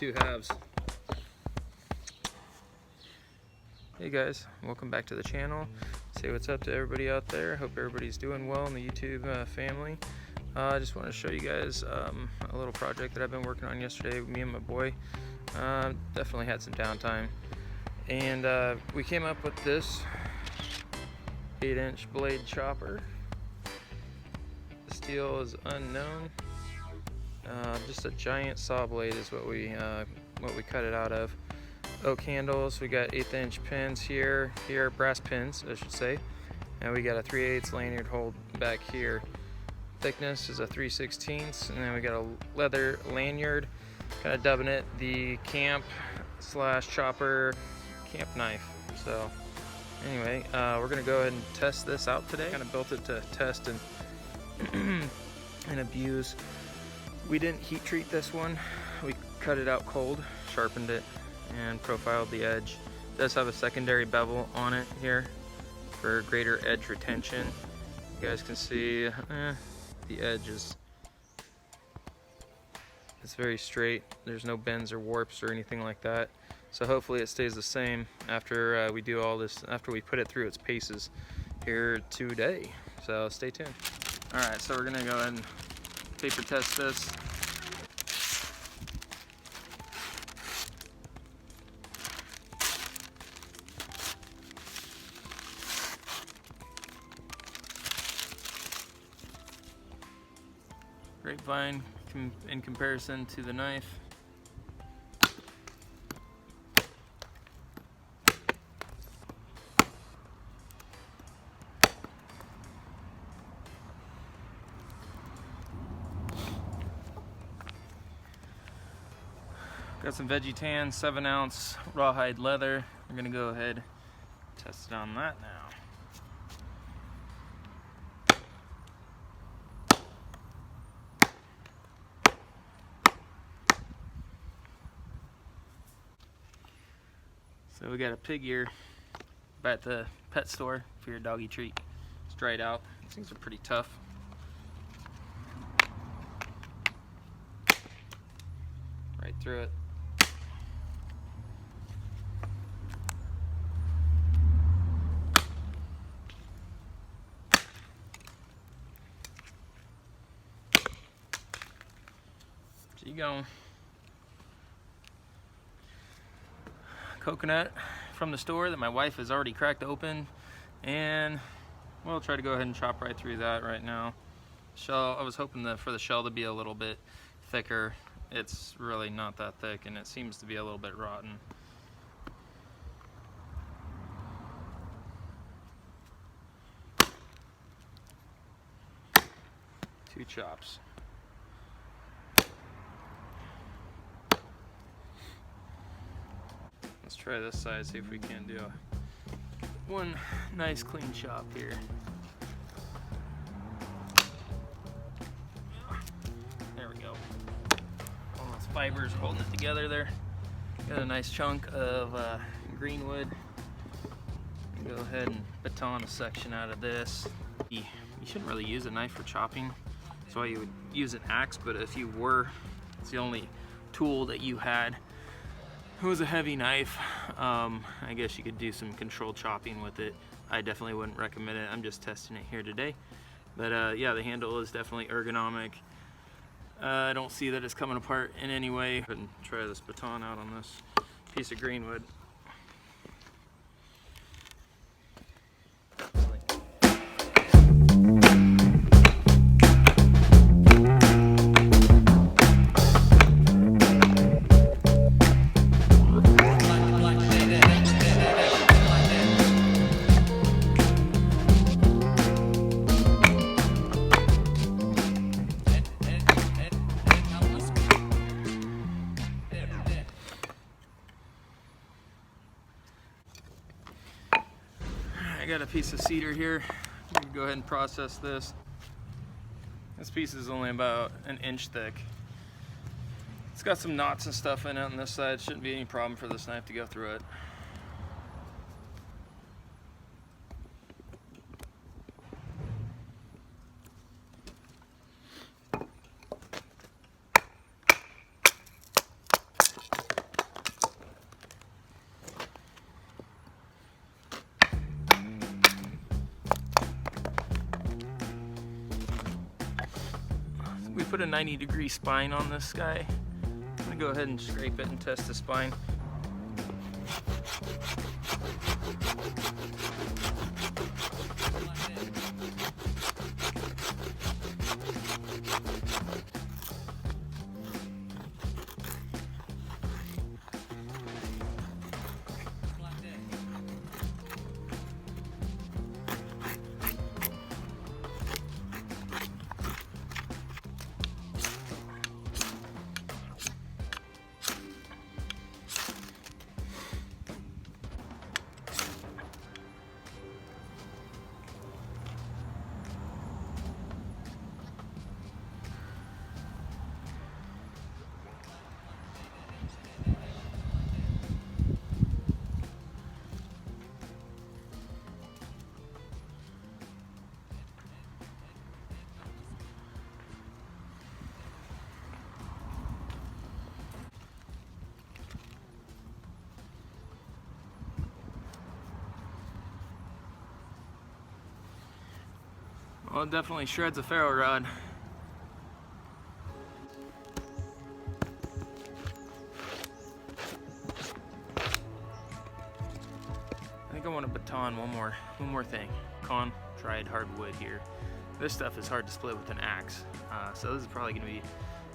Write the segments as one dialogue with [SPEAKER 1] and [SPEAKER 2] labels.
[SPEAKER 1] two halves. Hey guys, welcome back to the channel. Say what's up to everybody out there. Hope everybody's doing well in the YouTube family. I just want to show you guys a little project that I've been working on yesterday. Me and my boy definitely had some downtime, and we came up with this 8-inch blade chopper. The steel is unknown. Just a giant saw blade is what we cut it out of. Oak handles. We got 1/8-inch pins here, brass pins I should say, and we got a 3/8 lanyard hole back here. Thickness is a 3/16, and then we got a leather lanyard, kind of dubbing it the camp / chopper camp knife. So anyway, we're gonna go ahead and test this out today. Kind of built it to test and and abuse. We didn't heat treat this one. We cut it out cold, sharpened it, and profiled the edge. It does have a secondary bevel on it here for greater edge retention. You guys can see the edge is very straight. There's no bends or warps or anything like that. So hopefully it stays the same after we do all this, after we put it through its paces here today. So stay tuned. All right, so we're gonna go ahead and paper test this. Grapevine in comparison to the knife. Got some Vegetan 7-ounce rawhide leather. We're gonna go ahead and test it on that now. So we got a pig ear at the pet store for your doggy treat. It's dried out. These things are pretty tough. Right through it. So you go. Coconut from the store that my wife has already cracked open, and we'll try to go ahead and chop right through that right now. Shell, I was hoping for the shell to be a little bit thicker. It's really not that thick, and it seems to be a little bit rotten. Two chops. Let's try this side, see if we can do one nice clean chop here. There we go. All those fibers holding it together there. Got a nice chunk of greenwood. Go ahead and baton a section out of this. You shouldn't really use a knife for chopping. That's why you would use an axe, but if you were, it's the only tool that you had. It was a heavy knife. I guess you could do some controlled chopping with it. I definitely wouldn't recommend it. I'm just testing it here today. But yeah, the handle is definitely ergonomic. I don't see that it's coming apart in any way. Go ahead and try this baton out on this piece of greenwood. I got a piece of cedar here. We can go ahead and process this. This piece is only about 1 inch thick. It's got some knots and stuff in it on this side. Shouldn't be any problem for this knife to go through it. put a 90-degree spine on this guy. I'm gonna go ahead and scrape it and test the spine. Well, it definitely shreds a ferro rod. I think I want to baton one more thing. Con-tried hardwood here. This stuff is hard to split with an axe, so this is probably going to be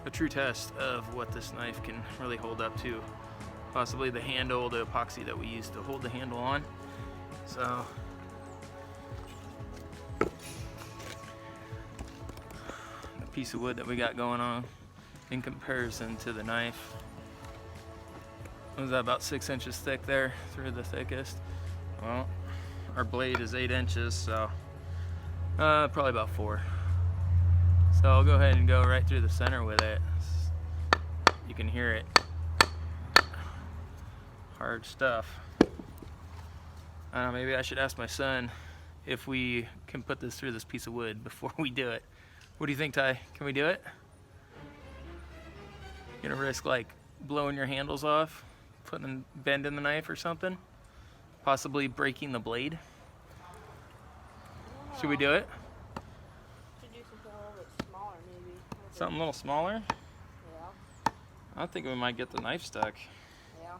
[SPEAKER 1] a true test of what this knife can really hold up to. Possibly the handle, the epoxy that we use to hold the handle on. So piece of wood that we got going on in comparison to the knife. What was that, about 6 inches thick there through the thickest? Well, our blade is 8 inches, so probably about 4. So I'll go ahead and go right through the center with it. You can hear it. Hard stuff. I don't know, maybe I should ask my son if we can put this through this piece of wood before we do it. What do you think, Ty? Can we do it? You gonna risk like blowing your handles off, putting a bend in the knife or something? Possibly breaking the blade? Should we do it?
[SPEAKER 2] Should do something a little bit smaller, maybe.
[SPEAKER 1] Something a little smaller?
[SPEAKER 2] Yeah.
[SPEAKER 1] I think we might get the knife stuck.
[SPEAKER 2] Yeah.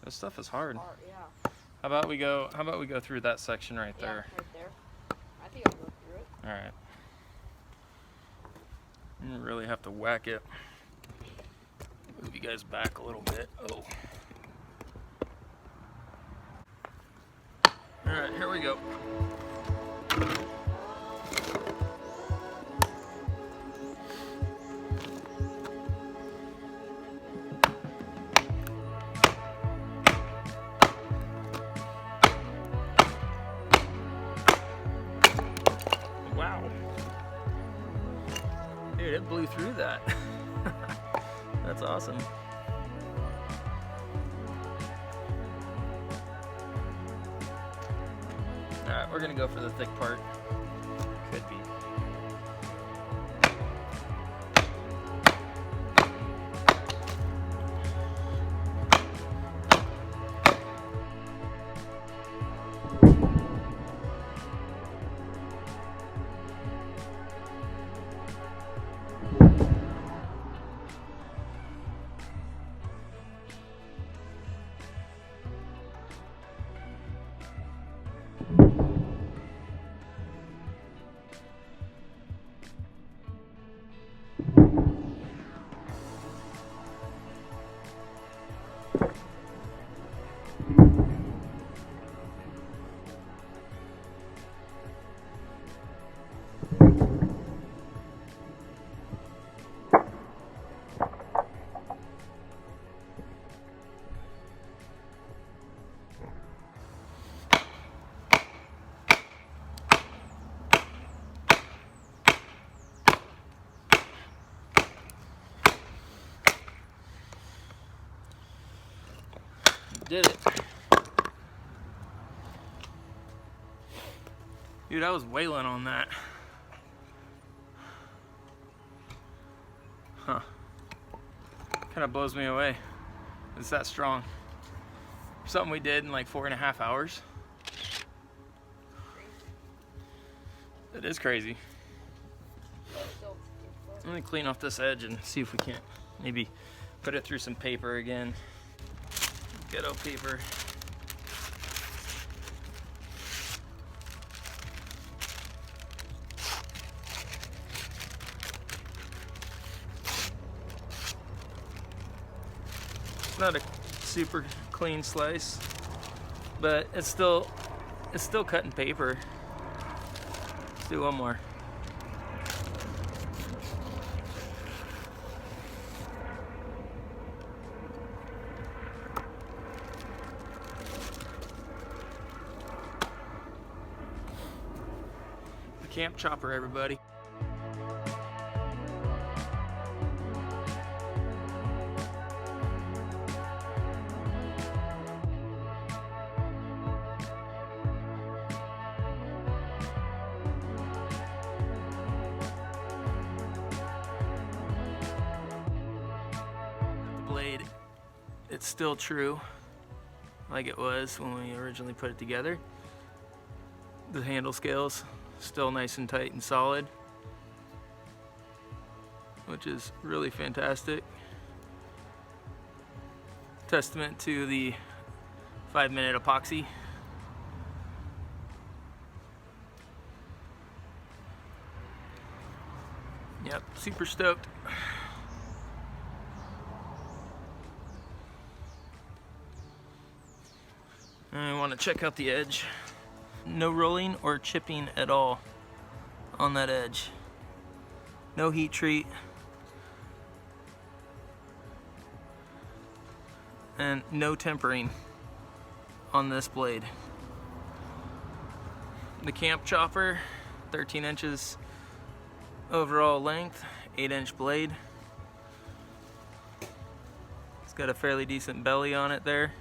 [SPEAKER 1] This stuff is hard.
[SPEAKER 2] Yeah.
[SPEAKER 1] How about we go through that section right there?
[SPEAKER 2] Yeah, right there. I think I'll go through it.
[SPEAKER 1] All right. I'm gonna really have to whack it. Move you guys back a little bit. Oh. All right, here we go. Wow. Dude, it blew through that. That's awesome. Alright, we're gonna go for the thick part. Could be. Did it. Dude, I was wailing on that. Huh. Kind of blows me away. It's that strong. Something we did in like 4.5 hours. It is crazy. Let me clean off this edge and see if we can't maybe put it through some paper again. Ghetto paper. Not a super clean slice, but it's still cutting paper. Let's do one more. The camp chopper, everybody. Blade, it's still true like it was when we originally put it together. The handle scales still nice and tight and solid, which is really fantastic. Testament to the 5-minute epoxy. Yep, super stoked. I want to check out the edge. No rolling or chipping at all on that edge. No heat treat. And no tempering on this blade. The camp chopper, 13 inches overall length, 8-inch blade. It's got a fairly decent belly on it there.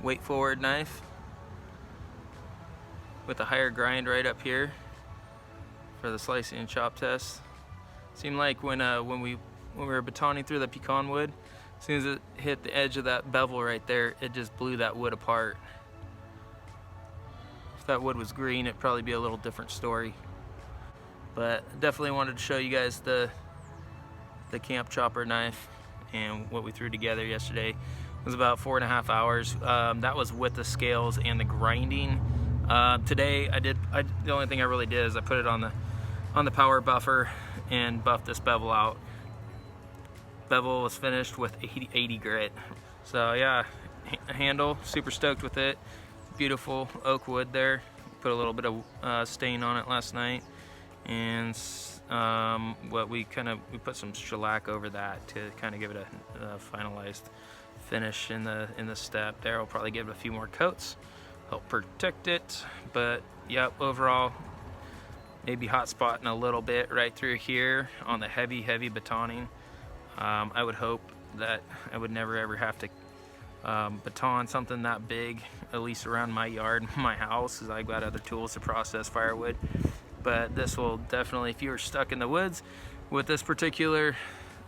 [SPEAKER 1] Weight forward knife with a higher grind right up here for the slicing and chop test. Seemed like when we were batoning through the pecan wood, as soon as it hit the edge of that bevel right there, it just blew that wood apart. If that wood was green, it'd probably be a little different story. But definitely wanted to show you guys the camp chopper knife and what we threw together yesterday. It was about 4.5 hours. That was with the scales and the grinding. Today the only thing I really did is I put it on the power buffer and buffed this bevel out. Bevel was finished with 80 grit. So yeah, handle, super stoked with it. Beautiful oak wood there. Put a little bit of stain on it last night, and we put some shellac over that to kind of give it a finalized finish in the step there. I'll probably give it a few more coats, help protect it. But yep, overall maybe hot spotting a little bit right through here on the heavy batoning. I would hope that I would never ever have to baton something that big, at least around my yard, my house, because I've got other tools to process firewood. But this will definitely, if you were stuck in the woods with this particular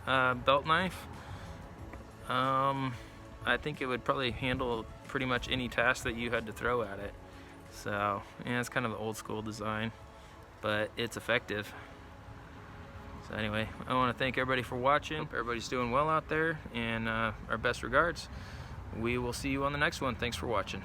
[SPEAKER 1] belt knife, I think it would probably handle pretty much any task that you had to throw at it. So yeah, it's kind of an old school design, but it's effective. So anyway, I want to thank everybody for watching. Hope everybody's doing well out there, and our best regards. We will see you on the next one. Thanks for watching.